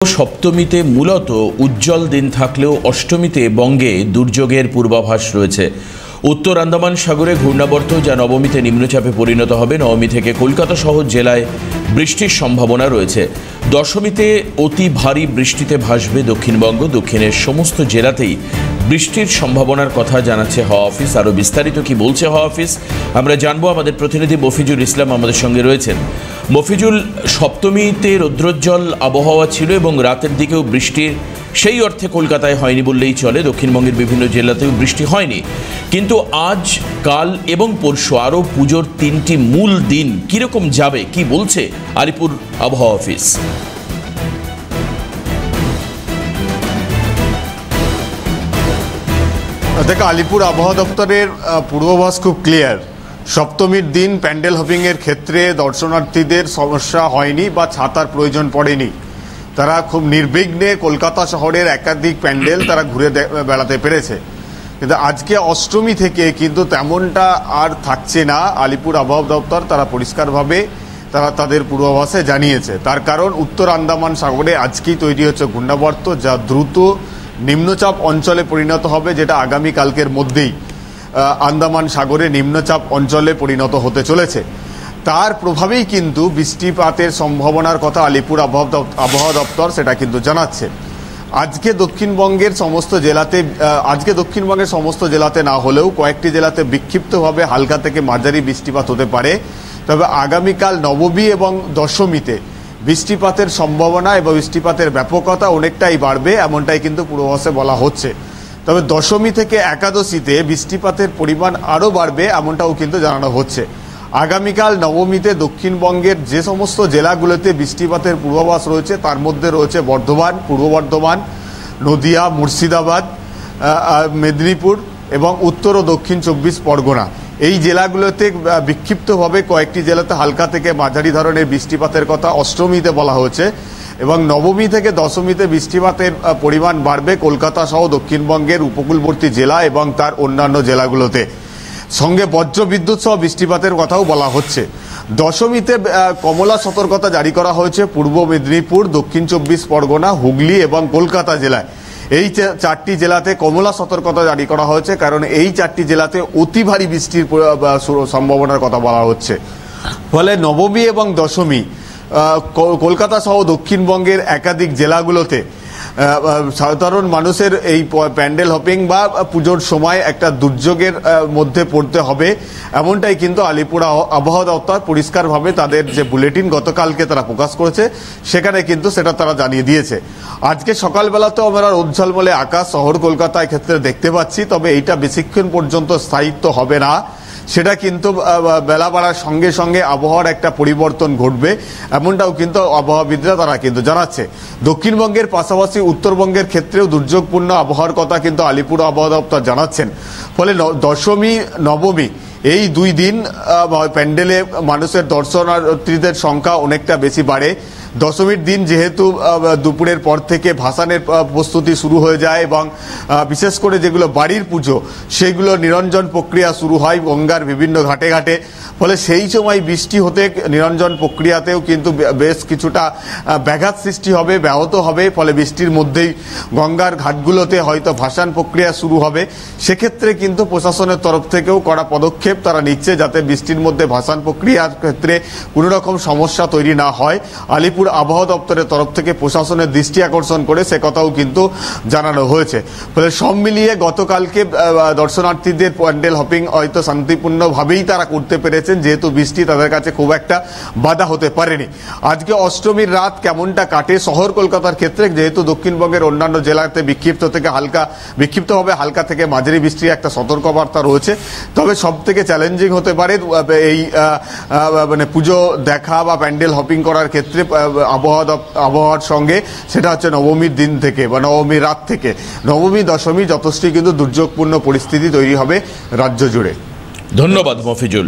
সপ্তমীতে মূলত উজ্জ্বল দিন থাকলেও অষ্টমীতে বঙ্গে দুর্যোগের পূর্বাভাস রয়েছে। উত্তর আন্দামান সাগরে ঘূর্ণাবর্ত যা নবমীতে নিম্নচাপে পরিণত হবে। নবমী থেকে কলকাতা সহ জেলায় বৃষ্টির সম্ভাবনা রয়েছে। দশমীতে অতি ভারী বৃষ্টিতে ভাসবে দক্ষিণবঙ্গ। দক্ষিণের সমস্ত জেলাতেই বৃষ্টির সম্ভাবনার কথা জানাচ্ছে হাওয়া অফিস। আরও বিস্তারিত কি বলছে হাওয়া অফিস আমরা জানবো। আমাদের প্রতিনিধি মফিজুল ইসলাম আমাদের সঙ্গে রয়েছেন। মফিজুল, সপ্তমীতে রৌদ্রোজ্জ্বল আবহাওয়া ছিল এবং রাতের দিকেও বৃষ্টির সেই অর্থে কলকাতায় হয়নি বললেই চলে। দক্ষিণবঙ্গের বিভিন্ন জেলাতেও বৃষ্টি হয়নি, কিন্তু আজ, কাল এবং পরশু আরও পুজোর তিনটি মূল দিন কীরকম যাবে কি বলছে আলিপুর আবহাওয়া অফিস? দেখো, আলিপুর আবহাওয়া দপ্তরের পূর্বাভাস খুব ক্লিয়ার। সপ্তমীর দিন প্যান্ডেল হপিংয়ের ক্ষেত্রে দর্শনার্থীদের সমস্যা হয়নি বা ছাতার প্রয়োজন পড়েনি। তারা খুব নির্বিঘ্নে কলকাতা শহরের একাধিক প্যান্ডেল তারা ঘুরে বেড়াতে পেরেছে। কিন্তু আজকে অষ্টমী থেকে কিন্তু তেমনটা আর থাকছে না। আলিপুর আবহাওয়া দপ্তর তারা পরিষ্কারভাবে তাদের পূর্বাভাসে জানিয়েছে। তার কারণ উত্তর আন্দামান সাগরে আজকেই তৈরি হচ্ছে ঘূর্ণাবর্ত, যা দ্রুত নিম্নচাপ অঞ্চলে পরিণত হবে, যেটা আগামীকালকের মধ্যেই আন্দামান সাগরে নিম্নচাপ অঞ্চলে পরিণত হতে চলেছে। তার প্রভাবেই কিন্তু বৃষ্টিপাতের সম্ভাবনার কথা আলিপুর আবহাওয়া দপ্তর সেটা কিন্তু জানাচ্ছে। আজকে দক্ষিণবঙ্গের সমস্ত জেলাতে না হলেও কয়েকটি জেলাতে বিক্ষিপ্তভাবে হালকা থেকে মাঝারি বৃষ্টিপাত হতে পারে। তবে আগামীকাল নবমী এবং দশমীতে বৃষ্টিপাতের সম্ভাবনা এবং বৃষ্টিপাতের ব্যাপকতা অনেকটাই বাড়বে, এমনটাই কিন্তু পূর্বাভাসে বলা হচ্ছে। তবে দশমী থেকে একাদশীতে বৃষ্টিপাতের পরিমাণ আরও বাড়বে, এমনটাও কিন্তু জানানো হচ্ছে। আগামীকাল নবমীতে দক্ষিণবঙ্গের যে সমস্ত জেলাগুলোতে বৃষ্টিপাতের পূর্বাভাস রয়েছে তার মধ্যে রয়েছে বর্ধমান, পূর্ব বর্ধমান, নদিয়া, মুর্শিদাবাদ, মেদিনীপুর এবং উত্তর ও দক্ষিণ 24 পরগনা। এই জেলাগুলোতে বিক্ষিপ্তভাবে কয়েকটি জেলাতে হালকা থেকে মাঝারি ধরনের বৃষ্টিপাতের কথা অষ্টমীতে বলা হয়েছে। এবং নবমী থেকে দশমীতে বৃষ্টিপাতের পরিমাণ বাড়বে কলকাতা সহ দক্ষিণবঙ্গের উপকূলবর্তী জেলা এবং তার অন্যান্য জেলাগুলোতে। সঙ্গে বজ্রবিদ্যুৎ সহ বৃষ্টিপাতের কথাও বলা হচ্ছে। দশমীতে কমলা সতর্কতা জারি করা হয়েছে পূর্ব মেদিনীপুর, দক্ষিণ 24 পরগনা, হুগলি এবং কলকাতা জেলায়। এই চারটি জেলাতে কমলা সতর্কতা জারি করা হয়েছে, কারণ এই চারটি জেলাতে অতি ভারী বৃষ্টির সম্ভাবনার কথা বলা হচ্ছে। ফলে নবমী এবং দশমী কলকাতা সহ দক্ষিণবঙ্গের একাধিক জেলাগুলোতে সাধারণ মানুষের এই প্যান্ডেল হপিং বা পুজোর সময় একটা দুর্যোগের মধ্যে পড়তে হবে, এমনটাই কিন্তু আলিপুর আবহাওয়া দপ্তর পরিষ্কারভাবে তাদের যে বুলেটিন গতকালকে তারা প্রকাশ করেছে সেখানে কিন্তু সেটা তারা জানিয়ে দিয়েছে। আজকে সকালবেলাতেও আমরা উজ্জ্বলমলে আকাশ শহর কলকাতায় ক্ষেত্রে দেখতে পাচ্ছি, তবে এইটা বেশিক্ষণ পর্যন্ত স্থায়িত্ব হবে না। সেটা কিন্তু বেলা বাড়ার সঙ্গে সঙ্গে আবহাওয়ার একটা পরিবর্তন ঘটবে, এমনটাও কিন্তু আবহাওয়াবিদরা তারা কিন্তু জানাচ্ছে। দক্ষিণবঙ্গের পাশাপাশি উত্তরবঙ্গের ক্ষেত্রেও দুর্যোগপূর্ণ আবহাওয়ার কথা কিন্তু আলিপুর আবহাওয়া দপ্তর জানাচ্ছেন। ফলে দশমী নবমী এই দুই দিন প্যান্ডেলে মানুষের দর্শনার্থীদের সংখ্যা অনেকটা বেশি বাড়ে। দশমীর দিন যেহেতু দুপুরের পর থেকে ভাসানের প্রস্তুতি শুরু হয়ে যায় এবং বিশেষ করে যেগুলো বাড়ির পুজো সেগুলো নিরঞ্জন প্রক্রিয়া শুরু হয় গঙ্গার বিভিন্ন ঘাটে ঘাটে। ফলে সেই সময় বৃষ্টি হতে নিরঞ্জন প্রক্রিয়াতেও কিন্তু বেশ কিছুটা ব্যাঘাত সৃষ্টি হবে, ব্যাহত হবে। ফলে বৃষ্টির মধ্যেই গঙ্গার ঘাটগুলোতে হয়তো ভাসান প্রক্রিয়া শুরু হবে। সেক্ষেত্রে কিন্তু প্রশাসনের তরফ থেকেও কড়া পদক্ষেপ তারা নিচ্ছে, যাতে বৃষ্টির মধ্যে ভাসান প্রক্রিয়ার ক্ষেত্রে কোনো রকম সমস্যা তৈরি না হয়। আলিপুর আবহাওয়া দপ্তরের তরফ থেকে প্রশাসনের দৃষ্টি আকর্ষণ করে সে কথাও কিন্তু জানানো হয়েছে। ফলে সব মিলিয়ে গতকালকে দর্শনার্থীদের প্যান্ডেল হপিং হয়তো শান্তিপূর্ণভাবেই তারা করতে পেরেছেন, যেহেতু বৃষ্টি তাদের কাছে খুব একটা বাধা হতে পারেনি। আজকে অষ্টমীর রাত কেমনটা কাটে শহর কলকাতার ক্ষেত্রে, যেহেতু দক্ষিণবঙ্গের অন্যান্য জেলাতে বিক্ষিপ্তভাবে হালকা থেকে মাঝারি বৃষ্টির একটা সতর্কবার্তা রয়েছে। তবে সব থেকে চ্যালেঞ্জিং হতে পারে এই পুজো দেখা বা প্যান্ডেল হপিং করার ক্ষেত্রে আবহাওয়ার সঙ্গে, সেটা হচ্ছে নবমীর দিন থেকে বা নবমীর রাত থেকে। নবমী দশমী যথেষ্টই কিন্তু দুর্যোগপূর্ণ পরিস্থিতি তৈরি হবে রাজ্য জুড়ে। ধন্যবাদ মফিজুল।